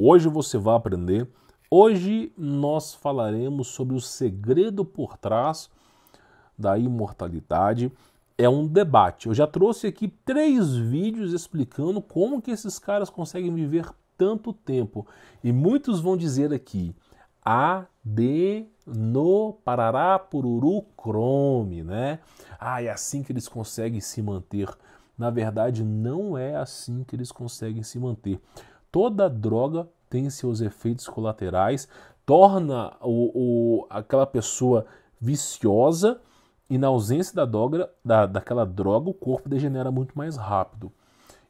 Hoje você vai aprender. Hoje nós falaremos sobre o segredo por trás da imortalidade. É um debate. Eu já trouxe aqui 3 vídeos explicando como que esses caras conseguem viver tanto tempo. E muitos vão dizer aqui, parará, pururu, crome, né? É assim que eles conseguem se manter. Na verdade, não é assim que eles conseguem se manter. Toda droga tem seus efeitos colaterais, torna aquela pessoa viciosa e na ausência daquela droga o corpo degenera muito mais rápido.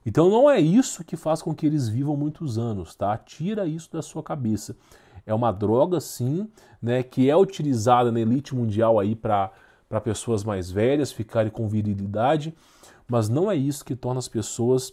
Então não é isso que faz com que eles vivam muitos anos, tá? Tira isso da sua cabeça. É uma droga, sim, né, que é utilizada na elite mundial aí para pessoas mais velhas ficarem com virilidade, mas não é isso que torna as pessoas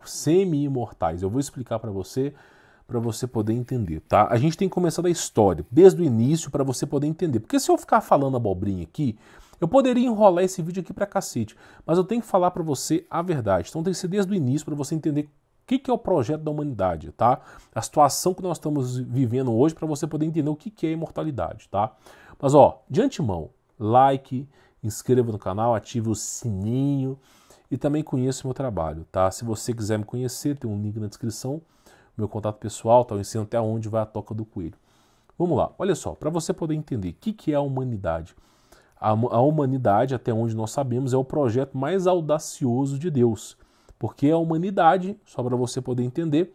semi-imortais. Eu vou explicar para você poder entender, tá? A gente tem que começar da história, desde o início, para você poder entender. Porque se eu ficar falando abobrinha aqui, eu poderia enrolar esse vídeo aqui pra cacete, mas eu tenho que falar para você a verdade. Então tem que ser desde o início para você entender o que é o projeto da humanidade, tá? A situação que nós estamos vivendo hoje para você poder entender o que é imortalidade, tá? Mas de antemão, like, inscreva no canal, ative o sininho e também conheça o meu trabalho, tá? Se você quiser me conhecer, tem um link na descrição, meu contato pessoal, tá? Eu ensino até onde vai a toca do coelho. Vamos lá, olha só, para você poder entender o que é a humanidade. A humanidade, até onde nós sabemos, é o projeto mais audacioso de Deus. Porque a humanidade, só para você poder entender,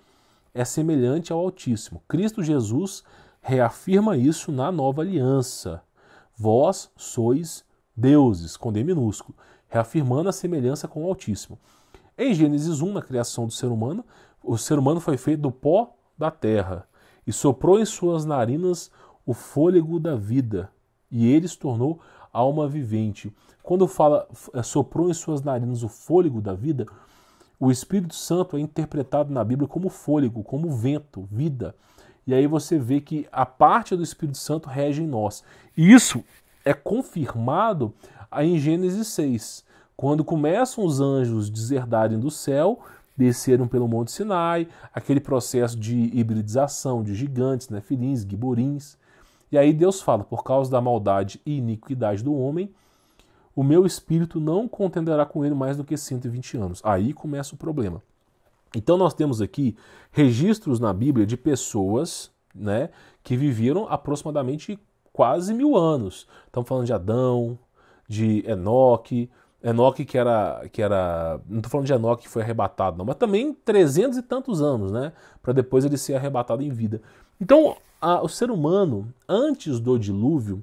é semelhante ao Altíssimo. Cristo Jesus reafirma isso na nova aliança. Vós sois deuses, com D minúsculo, reafirmando a semelhança com o Altíssimo. Em Gênesis 1, na criação do ser humano, o ser humano foi feito do pó da terra e soprou em suas narinas o fôlego da vida e ele se tornou alma vivente. Quando fala soprou em suas narinas o fôlego da vida, o Espírito Santo é interpretado na Bíblia como fôlego, como vento, vida. E aí você vê que a parte do Espírito Santo rege em nós. E isso é confirmado em Gênesis 6, quando começam os anjos deserdarem do céu, desceram pelo Monte Sinai, aquele processo de hibridização de gigantes, nefilins, giborins. E aí Deus fala, por causa da maldade e iniquidade do homem, o meu espírito não contenderá com ele mais do que 120 anos. Aí começa o problema. Então nós temos aqui registros na Bíblia de pessoas, né, que viveram aproximadamente quase 1000 anos. Estamos falando de Adão, de Enoque que era... Não estou falando de Enoque que foi arrebatado, não, mas também 300 e tantos anos, né, para depois ele ser arrebatado em vida. Então, o ser humano, antes do dilúvio,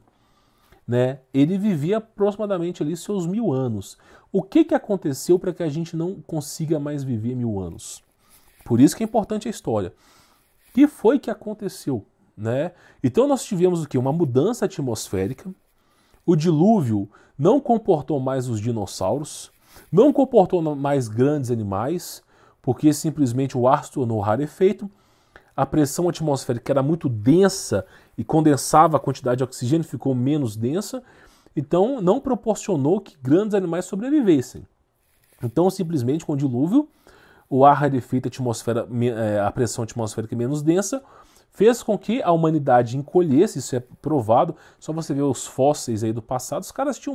né, ele vivia aproximadamente ali seus 1000 anos. O que aconteceu para que a gente não consiga mais viver 1000 anos? Por isso que é importante a história. O que foi que aconteceu? Né? Então nós tivemos o quê? Uma mudança atmosférica. O dilúvio não comportou mais os dinossauros, não comportou mais grandes animais, porque simplesmente o ar se tornou rarefeito. A pressão atmosférica era muito densa e condensava a quantidade de oxigênio, ficou menos densa, então não proporcionou que grandes animais sobrevivessem. Então, simplesmente com o dilúvio, o ar rarefeito, a pressão atmosférica menos densa, fez com que a humanidade encolhesse, isso é provado, só você ver os fósseis aí do passado, os caras tinham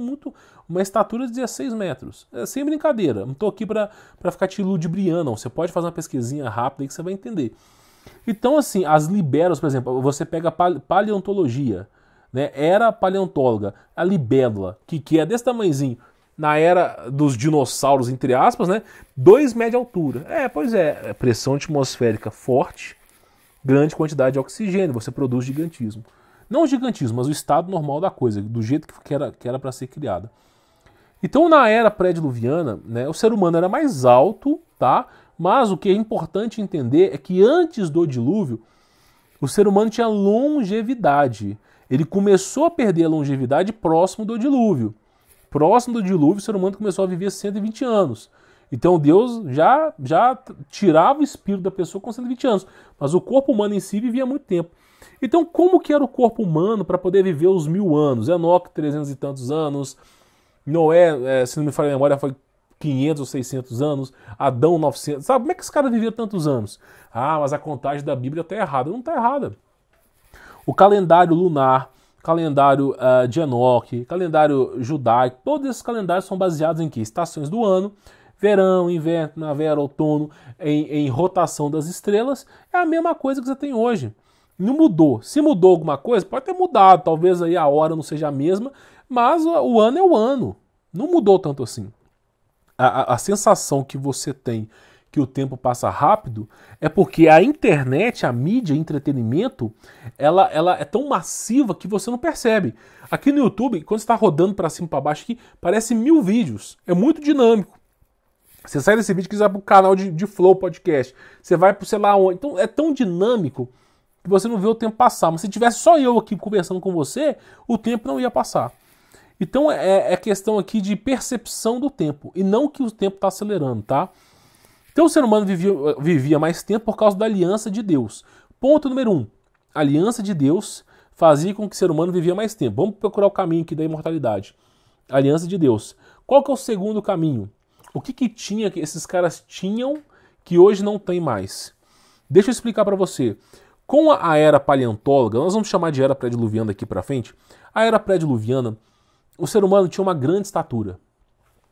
uma estatura de 16 metros, sem brincadeira, não estou aqui para ficar te ludibriando, não. Você pode fazer uma pesquisinha rápida aí que você vai entender. Então, assim, as libélulas, por exemplo, você pega a paleontologia, né? Era paleontóloga, a libélula, que é desse tamanhozinho, na era dos dinossauros, entre aspas, né? 2 metros de altura. Pois é, pressão atmosférica forte, grande quantidade de oxigênio, você produz gigantismo. Não o gigantismo, mas o estado normal da coisa, do jeito que era para ser criada. Então, na era pré-diluviana, né, o ser humano era mais alto, tá? Mas o que é importante entender é que antes do dilúvio, o ser humano tinha longevidade. Ele começou a perder a longevidade próximo do dilúvio. Próximo do dilúvio, o ser humano começou a viver 120 anos. Então Deus já tirava o espírito da pessoa com 120 anos. Mas o corpo humano em si vivia muito tempo. Então como que era o corpo humano para poder viver os 1000 anos? Enoque, 300 e tantos anos. Noé, se não me falha a memória, foi 500 ou 600 anos, Adão 900, sabe? Como é que esse cara vivia tantos anos? Ah, mas a contagem da Bíblia está errada. Não está errada. O calendário lunar, calendário de Enoque, calendário judaico, todos esses calendários são baseados em quê? Estações do ano, verão, inverno, primavera, outono, em rotação das estrelas. É a mesma coisa que você tem hoje. Não mudou. Se mudou alguma coisa, pode ter mudado. Talvez aí a hora não seja a mesma, mas o ano é o ano. Não mudou tanto assim. A sensação que você tem que o tempo passa rápido é porque a internet, a mídia, o entretenimento, ela é tão massiva que você não percebe. Aqui no YouTube, quando você está rodando para cima e para baixo, aqui, parece 1000 vídeos. É muito dinâmico. Você sai desse vídeo e quiser para o canal de Flow Podcast. Você vai para sei lá onde. Então é tão dinâmico que você não vê o tempo passar. Mas se tivesse só eu aqui conversando com você, o tempo não ia passar. Então é questão aqui de percepção do tempo. E não que o tempo está acelerando, tá? Então o ser humano vivia mais tempo por causa da aliança de Deus. Ponto número 1. A aliança de Deus fazia com que o ser humano vivia mais tempo. Vamos procurar o caminho aqui da imortalidade. A aliança de Deus. Qual que é o segundo caminho? O que tinha que esses caras tinham que hoje não tem mais? Deixa eu explicar para você. Com a era paleontóloga, nós vamos chamar de era pré-diluviana daqui para frente. A era pré-diluviana, o ser humano tinha uma grande estatura.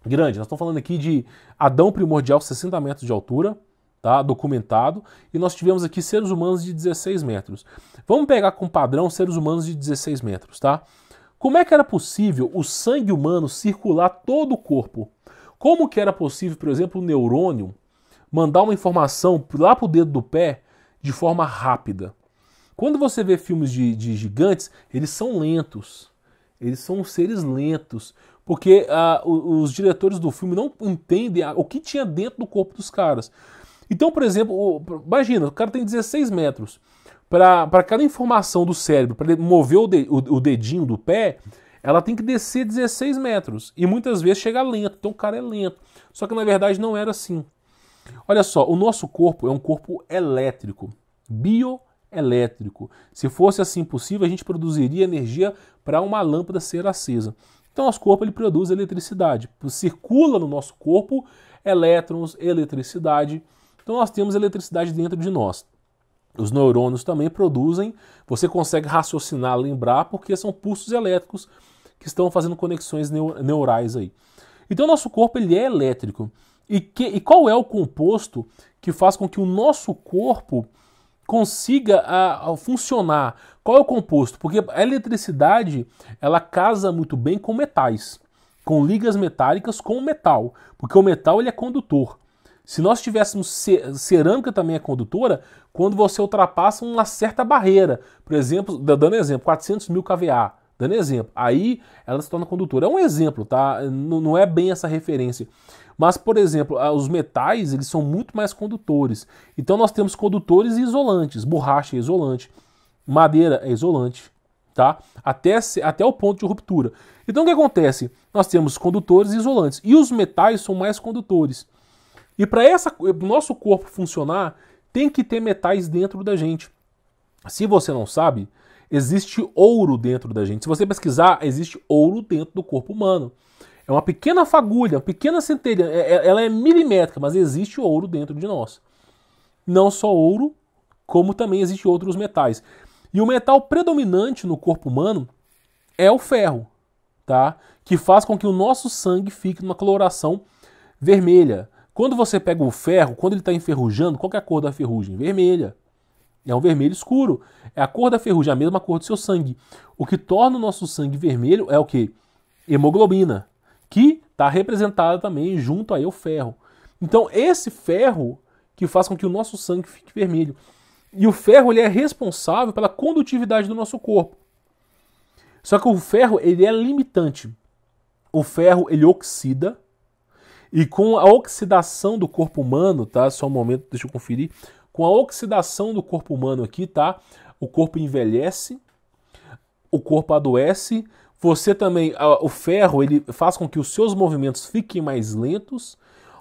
Grande, nós estamos falando aqui de Adão primordial, 60 metros de altura, tá? Documentado, e nós tivemos aqui seres humanos de 16 metros. Vamos pegar como padrão seres humanos de 16 metros, tá? Como é que era possível o sangue humano circular todo o corpo? Como que era possível, por exemplo, o neurônio mandar uma informação lá para o dedo do pé de forma rápida? Quando você vê filmes de gigantes, eles são lentos. Eles são seres lentos. Porque os diretores do filme não entendem o que tinha dentro do corpo dos caras. Então, por exemplo, imagina, o cara tem 16 metros. Para aquela informação do cérebro, para ele mover o dedinho do pé, ela tem que descer 16 metros. E muitas vezes chega lento. Então o cara é lento. Só que na verdade não era assim. Olha só, o nosso corpo é um corpo elétrico. Bioelétrico. Se fosse assim possível, a gente produziria energia para uma lâmpada ser acesa. Então, nosso corpo ele produz eletricidade. Circula no nosso corpo elétrons, eletricidade. Então, nós temos eletricidade dentro de nós. Os neurônios também produzem. Você consegue raciocinar, lembrar, porque são pulsos elétricos que estão fazendo conexões neurais aí. Então, nosso corpo ele é elétrico. E qual é o composto que faz com que o nosso corpo consiga funcionar? Qual é o composto? Porque a eletricidade ela casa muito bem com metais, com ligas metálicas com o metal, porque o metal ele é condutor. Se nós tivéssemos cerâmica também é condutora, quando você ultrapassa uma certa barreira, por exemplo, dando exemplo, 400 mil kVA, dando exemplo, aí ela se torna condutora. É um exemplo, tá? Não é bem essa referência. Mas, por exemplo, os metais eles são muito mais condutores. Então nós temos condutores e isolantes. Borracha é isolante, madeira é isolante, tá? Até o ponto de ruptura. Então o que acontece? Nós temos condutores e isolantes. E os metais são mais condutores. E para o nosso corpo funcionar, tem que ter metais dentro da gente. Se você não sabe, existe ouro dentro da gente. Se você pesquisar, existe ouro dentro do corpo humano. É uma pequena fagulha, uma pequena centelha, ela é milimétrica, mas existe ouro dentro de nós. Não só ouro, como também existem outros metais. E o metal predominante no corpo humano é o ferro, tá? Que faz com que o nosso sangue fique numa coloração vermelha. Quando você pega o ferro, quando ele está enferrujando, qual que é a cor da ferrugem? Vermelha. É um vermelho escuro. É a cor da ferrugem, a mesma cor do seu sangue. O que torna o nosso sangue vermelho é o quê? Hemoglobina, que está representada também junto aí ao ferro. Então esse ferro que faz com que o nosso sangue fique vermelho. E o ferro ele é responsável pela condutividade do nosso corpo. Só que o ferro ele é limitante. O ferro ele oxida. E com a oxidação do corpo humano, tá? Só um momento, deixa eu conferir. Com a oxidação do corpo humano aqui, tá? O corpo envelhece, o corpo adoece. Você também, o ferro, ele faz com que os seus movimentos fiquem mais lentos,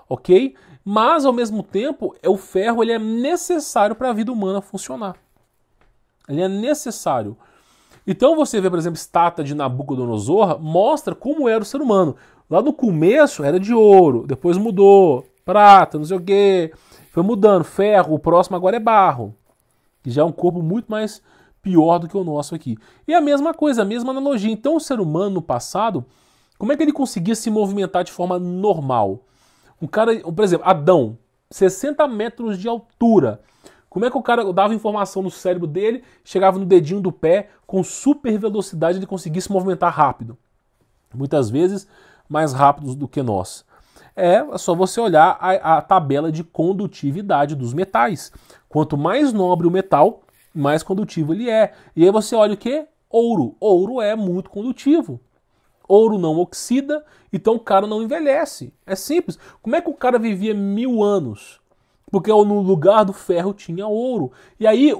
ok? Mas, ao mesmo tempo, o ferro ele é necessário para a vida humana funcionar. Ele é necessário. Então você vê, por exemplo, estátua de Nabucodonosor, mostra como era o ser humano. Lá no começo era de ouro, depois mudou, prata, não sei o quê, foi mudando, ferro, o próximo agora é barro, que já é um corpo muito mais pior do que o nosso aqui. E a mesma coisa, a mesma analogia. Então o ser humano no passado, como é que ele conseguia se movimentar de forma normal? Um cara, por exemplo, Adão, 60 metros de altura. Como é que o cara dava informação no cérebro dele, chegava no dedinho do pé, com super velocidade ele conseguia se movimentar rápido? Muitas vezes mais rápidos do que nós. É só você olhar a tabela de condutividade dos metais. Quanto mais nobre o metal, mais condutivo ele é. E aí você olha o que? Ouro. Ouro é muito condutivo. Ouro não oxida, então o cara não envelhece. É simples. Como é que o cara vivia 1000 anos? Porque no lugar do ferro tinha ouro. E aí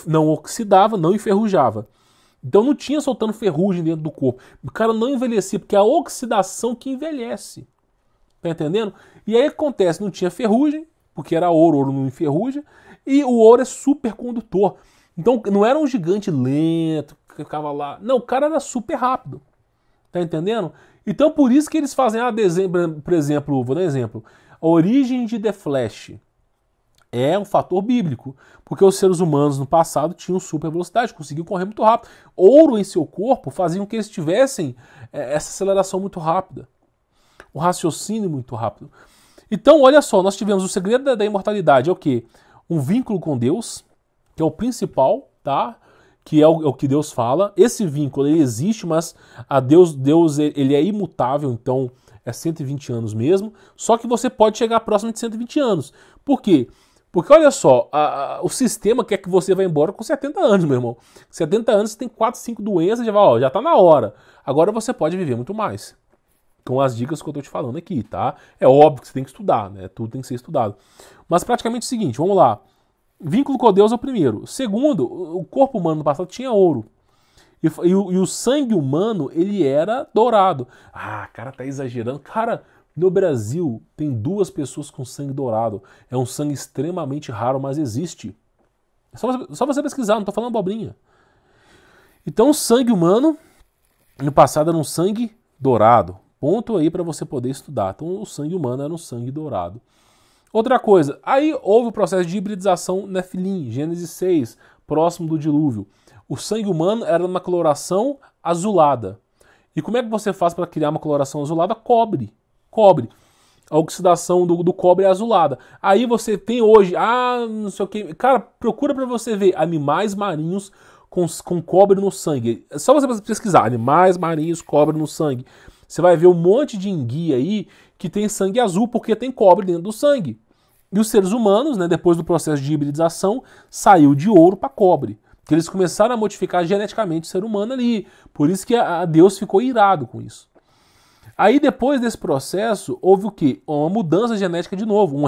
não oxidava, não enferrujava. Então não tinha soltando ferrugem dentro do corpo. O cara não envelhecia, porque é a oxidação que envelhece. Tá entendendo? E aí acontece, não tinha ferrugem, porque era ouro, ouro não enferruja, e o ouro é super condutor. Então não era um gigante lento, que ficava lá. Não, o cara era super rápido. Tá entendendo? Então por isso que eles fazem, por exemplo, vou dar um exemplo, a origem de The Flash é um fator bíblico, porque os seres humanos no passado tinham super velocidade, conseguiam correr muito rápido. Ouro em seu corpo fazia com que eles tivessem essa aceleração muito rápida, o raciocínio muito rápido. Então, olha só, nós tivemos o segredo da imortalidade, é o quê? Um vínculo com Deus, que é o principal, tá? Que é o que Deus fala. Esse vínculo ele existe, mas a Deus ele é imutável, então é 120 anos mesmo. Só que você pode chegar próximo de 120 anos. Por quê? Porque olha só, o sistema quer que você vá embora com 70 anos, meu irmão. 70 anos você tem 4, 5 doenças, já tá na hora. Agora você pode viver muito mais. Com as dicas que eu tô te falando aqui, tá? É óbvio que você tem que estudar, né? Tudo tem que ser estudado. Mas praticamente é o seguinte, vamos lá. Vínculo com Deus é o primeiro. Segundo, o corpo humano no passado tinha ouro. E o sangue humano, ele era dourado. Ah, cara, tá exagerando. Cara, no Brasil tem 2 pessoas com sangue dourado. É um sangue extremamente raro, mas existe. É só você pesquisar, não tô falando abobrinha. Então o sangue humano, no passado era um sangue dourado. Ponto aí para você poder estudar. Então o sangue humano era um sangue dourado. Outra coisa, aí houve o processo de hibridização Nefilim, Gênesis 6, próximo do dilúvio. O sangue humano era uma coloração azulada. E como é que você faz para criar uma coloração azulada? Cobre. Cobre. A oxidação do cobre é azulada. Aí você tem hoje, não sei o que. Cara, procura para você ver animais marinhos com cobre no sangue. É só você pesquisar, animais marinhos, cobre no sangue. Você vai ver um monte de enguia aí que tem sangue azul porque tem cobre dentro do sangue. E os seres humanos, né, depois do processo de hibridização, saiu de ouro para cobre. Que eles começaram a modificar geneticamente o ser humano ali. Por isso que Deus ficou irado com isso. Aí depois desse processo, houve o quê? Uma mudança genética de novo, um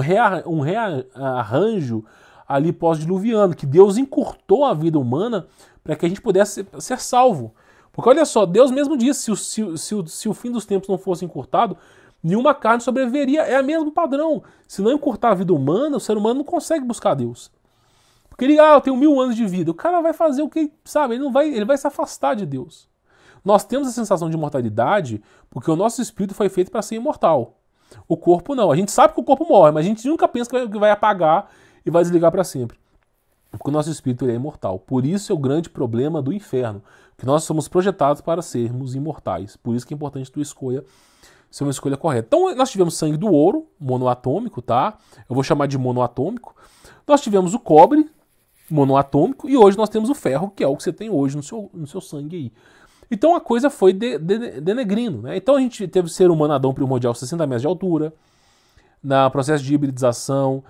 rearranjo ali pós-diluviano, que Deus encurtou a vida humana para que a gente pudesse ser salvo. Porque olha só, Deus mesmo disse, se o fim dos tempos não fosse encurtado, nenhuma carne sobreviveria. É o mesmo padrão. Se não encurtar a vida humana, o ser humano não consegue buscar Deus. Porque ele, eu tenho 1000 anos de vida. O cara vai fazer o que, sabe, ele vai se afastar de Deus. Nós temos a sensação de imortalidade porque o nosso espírito foi feito para ser imortal. O corpo não. A gente sabe que o corpo morre, mas a gente nunca pensa que vai apagar e vai desligar para sempre. Porque o nosso espírito é imortal. Por isso é o grande problema do inferno. Que nós somos projetados para sermos imortais. Por isso que é importante que tu escolha ser uma escolha correta. Então nós tivemos sangue do ouro, monoatômico, tá? Eu vou chamar de monoatômico. Nós tivemos o cobre, monoatômico, e hoje nós temos o ferro, que é o que você tem hoje no seu sangue aí. Então a coisa foi denegrindo, né? Então a gente teve o ser humano Adão primordial 60 metros de altura, no processo de hibridização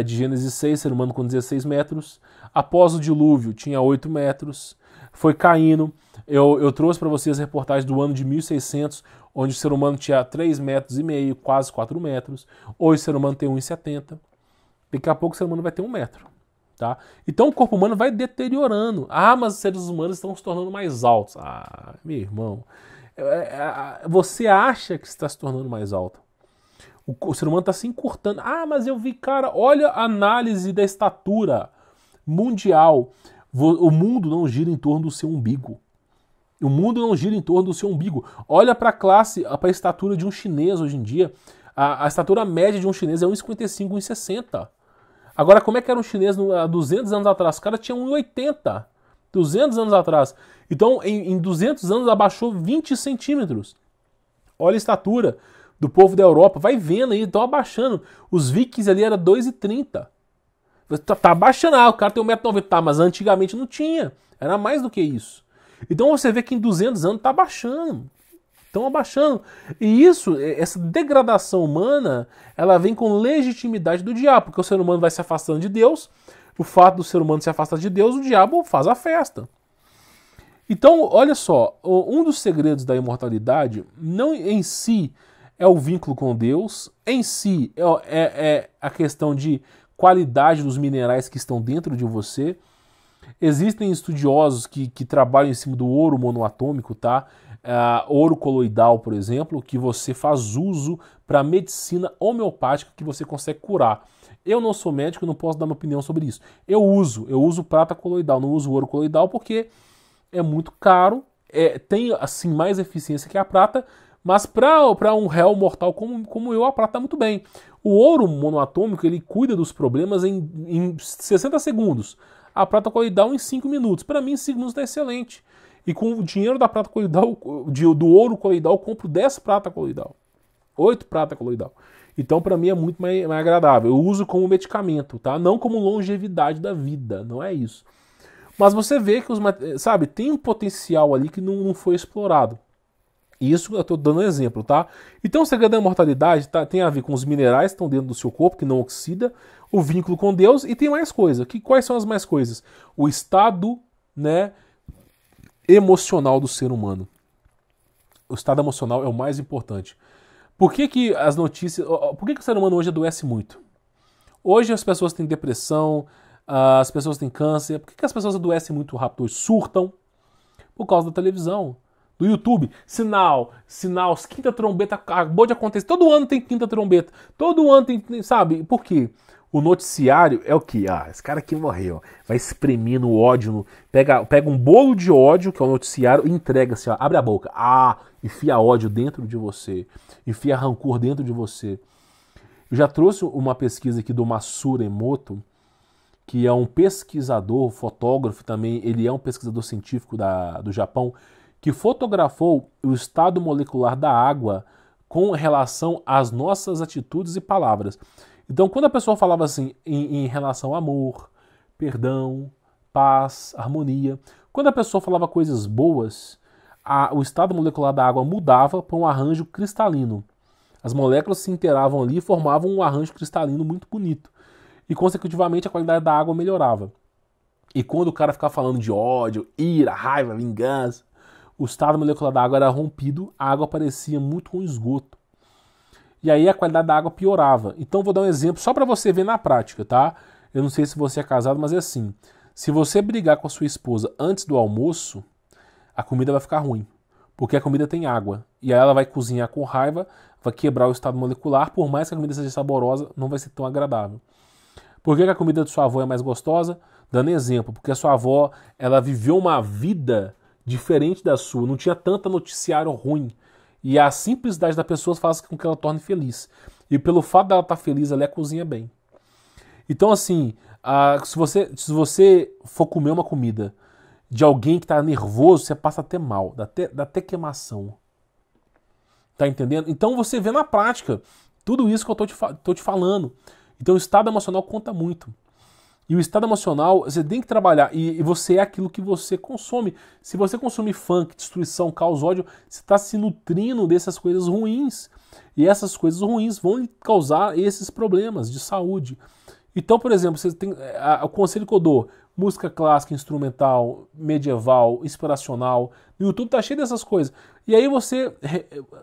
de Gênesis 6, ser humano com 16 metros, após o dilúvio tinha 8 metros, foi caindo. Eu trouxe para vocês a reportagem do ano de 1600, onde o ser humano tinha 3,5 metros, quase 4 metros, hoje o ser humano tem 1,70, daqui a pouco o ser humano vai ter 1 metro. Tá? Então o corpo humano vai deteriorando. Mas os seres humanos estão se tornando mais altos. Meu irmão, você acha que está se tornando mais alto. O ser humano está se encurtando. Mas eu vi, cara, olha a análise da estatura mundial. O mundo não gira em torno do seu umbigo. O mundo não gira em torno do seu umbigo. Olha para a classe, para a estatura de um chinês hoje em dia. A estatura média de um chinês é 1,55, 1,60. Agora, como é que era um chinês há 200 anos atrás? O cara tinha 1,80. 200 anos atrás. Então, em 200 anos, abaixou 20 centímetros. Olha a estatura do povo da Europa. Vai vendo aí, estão abaixando. Os vikings ali era 2,30. Tá abaixando, o cara tem 1,90 m. Tá, mas antigamente não tinha. Era mais do que isso. Então você vê que em 200 anos tá abaixando. Estão abaixando. E isso, essa degradação humana, ela vem com legitimidade do diabo, porque o ser humano vai se afastando de Deus. O fato do ser humano se afastar de Deus, o diabo faz a festa. Então, olha só, um dos segredos da imortalidade, não em si é o vínculo com Deus, em si é a questão de qualidade dos minerais que estão dentro de você. Existem estudiosos que trabalham em cima do ouro monoatômico, tá? Ouro coloidal, por exemplo, que você faz uso para medicina homeopática que você consegue curar. Eu não sou médico, não posso dar uma opinião sobre isso. Eu uso prata coloidal, não uso ouro coloidal porque é muito caro, tem assim mais eficiência que a prata, mas para um réu mortal como eu, a prata está muito bem. O ouro monoatômico, ele cuida dos problemas em 60 segundos. A prata coloidal em 5 minutos. Para mim, 5 minutos está excelente. E com o dinheiro da prata coloidal, do ouro coloidal, eu compro 10 prata coloidal. 8 prata coloidal. Então, para mim, é muito mais agradável. Eu uso como medicamento, tá? Não como longevidade da vida, não é isso. Mas você vê que tem um potencial ali que não foi explorado. Isso eu estou dando um exemplo, tá? Então o segredo da imortalidade tem a ver com os minerais que estão dentro do seu corpo, que não oxida, o vínculo com Deus, e tem mais coisa. Quais são as mais coisas? O estado, né, emocional do ser humano. O estado emocional é o mais importante. Por que as notícias... Por que o ser humano hoje adoece muito? Hoje as pessoas têm depressão, as pessoas têm câncer. Por que as pessoas adoecem muito rápido hoje? Surtam por causa da televisão, do YouTube. Sinal, quinta trombeta acabou de acontecer. Todo ano tem quinta trombeta. Todo ano tem, sabe? Por quê? O noticiário é o quê? Esse cara aqui morreu. Vai exprimindo o ódio. Pega um bolo de ódio, que é o noticiário, e entrega assim, abre a boca. Enfia ódio dentro de você. Enfia rancor dentro de você. Eu já trouxe uma pesquisa aqui do Masaru Emoto, que é um pesquisador, fotógrafo também, ele é um pesquisador científico do Japão, que fotografou o estado molecular da água com relação às nossas atitudes e palavras. Então, quando a pessoa falava assim em relação a amor, perdão, paz, harmonia, quando a pessoa falava coisas boas, o estado molecular da água mudava para um arranjo cristalino. As moléculas se inteiravam ali e formavam um arranjo cristalino muito bonito. E, consecutivamente, a qualidade da água melhorava. E quando o cara ficava falando de ódio, ira, raiva, vingança, o estado molecular da água era rompido, a água parecia muito com esgoto. E aí a qualidade da água piorava. Então vou dar um exemplo só para você ver na prática, tá? Eu não sei se você é casado, mas é assim. Se você brigar com a sua esposa antes do almoço, a comida vai ficar ruim. Porque a comida tem água. E aí ela vai cozinhar com raiva, vai quebrar o estado molecular, por mais que a comida seja saborosa, não vai ser tão agradável. Por que a comida de sua avó é mais gostosa? Dando exemplo, porque a sua avó, ela viveu uma vida diferente da sua, não tinha tanto noticiário ruim. E a simplicidade da pessoa faz com que ela torne feliz. E pelo fato dela estar feliz, ela cozinha bem. Então, assim, se você for comer uma comida de alguém que está nervoso, você passa até mal, dá até queimação. Tá entendendo? Então você vê na prática tudo isso que eu tô te falando. Então o estado emocional conta muito. E o estado emocional, você tem que trabalhar. E você é aquilo que você consome. Se você consumir funk, destruição, caos, ódio, você está se nutrindo dessas coisas ruins. E essas coisas ruins vão lhe causar esses problemas de saúde. Então, por exemplo, você tem o conselho que eu dou: música clássica, instrumental, medieval, inspiracional. No YouTube tá cheio dessas coisas. E aí você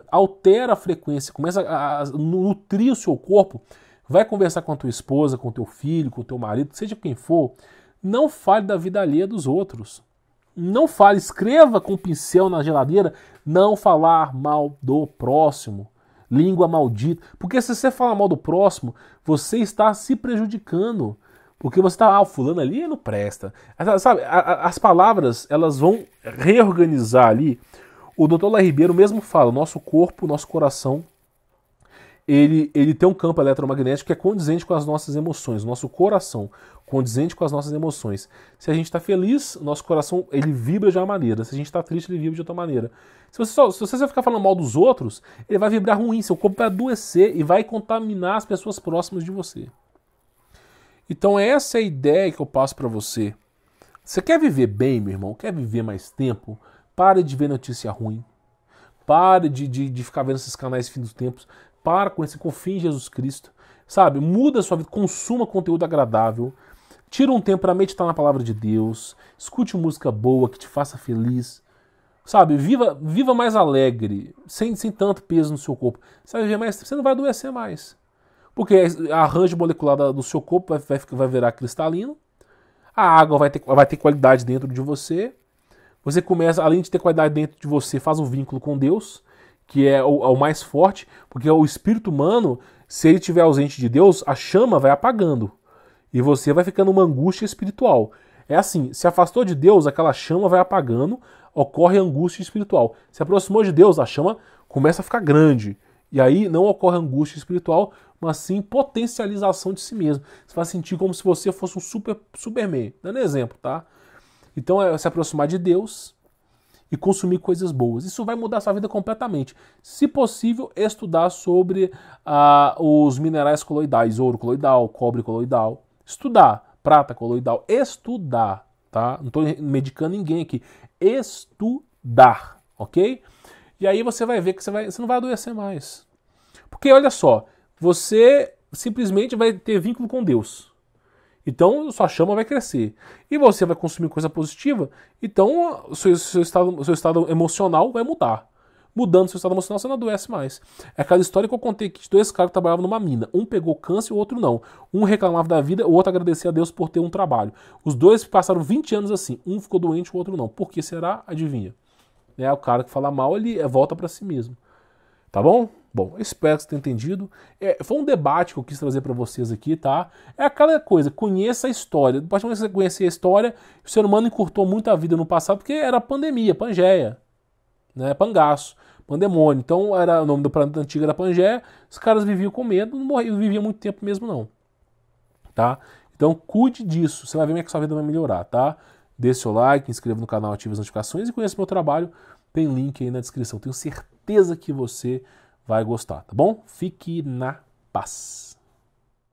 altera a frequência, começa a nutrir o seu corpo. Vai conversar com a tua esposa, com o teu filho, com o teu marido, seja quem for. Não fale da vida alheia dos outros. Não fale, escreva com pincel na geladeira, não falar mal do próximo. Língua maldita. Porque se você falar mal do próximo, você está se prejudicando. Porque você tá, o fulano ali não presta. Sabe, as palavras, elas vão reorganizar ali. O Dr. Lá Ribeiro mesmo fala, nosso corpo, nosso coração, ele tem um campo eletromagnético que é condizente com as nossas emoções, nosso coração, condizente com as nossas emoções. Se a gente está feliz, nosso coração ele vibra de uma maneira. Se a gente está triste, ele vibra de outra maneira. Se você só ficar falando mal dos outros, ele vai vibrar ruim, seu corpo vai adoecer e vai contaminar as pessoas próximas de você. Então essa é a ideia que eu passo para você. Você quer viver bem, meu irmão? Quer viver mais tempo? Pare de ver notícia ruim. Pare de ficar vendo esses canais fim dos tempos. Para com esse, confie em Jesus Cristo. Sabe? Muda a sua vida, consuma conteúdo agradável. Tira um tempo para meditar na palavra de Deus. Escute música boa que te faça feliz. Sabe? Viva mais alegre, sem tanto peso no seu corpo. Você vai viver mais tempo, você não vai adoecer mais. Porque a arranjo molecular do seu corpo vai virar cristalino. A água vai ter qualidade dentro de você. Você começa, além de ter qualidade dentro de você, faz um vínculo com Deus, que é o mais forte, porque o espírito humano, se ele estiver ausente de Deus, a chama vai apagando. E você vai ficando uma angústia espiritual. É assim, se afastou de Deus, aquela chama vai apagando, ocorre angústia espiritual. Se aproximou de Deus, a chama começa a ficar grande. E aí não ocorre angústia espiritual, mas sim potencialização de si mesmo. Você vai sentir como se você fosse um Superman. Dando exemplo, tá? Então é se aproximar de Deus e consumir coisas boas. Isso vai mudar a sua vida completamente. Se possível, estudar sobre os minerais coloidais, ouro coloidal, cobre coloidal. Estudar, prata coloidal. Estudar, tá? Não estou medicando ninguém aqui. Estudar, ok? E aí você vai ver que você não vai adoecer mais. Porque olha só, você simplesmente vai ter vínculo com Deus. Então sua chama vai crescer. E você vai consumir coisa positiva, então o seu estado emocional vai mudar. Mudando seu estado emocional, você não adoece mais. É aquela história que eu contei aqui de dois caras que trabalhavam numa mina. Um pegou câncer e o outro não. Um reclamava da vida, o outro agradecia a Deus por ter um trabalho. Os dois passaram 20 anos assim. Um ficou doente, o outro não. Por que será? Adivinha. O cara que fala mal, ele volta para si mesmo. Tá bom? Bom, espero que você tenha entendido. Foi um debate que eu quis trazer para vocês aqui, tá? É aquela coisa, conheça a história. Depois que você conhecer a história, o ser humano encurtou muito a vida no passado porque era pandemia, Pangeia, né? Pangaço, pandemônio. Então o nome do planeta antigo era Pangeia. Os caras viviam com medo, não morriam, viviam muito tempo mesmo não. Tá? Então cuide disso. Você vai ver como é que sua vida vai melhorar, tá? Dê seu like, inscreva no canal, ative as notificações e conheça meu trabalho. Tem link aí na descrição. Tenho certeza que você vai gostar, tá bom? Fique na paz.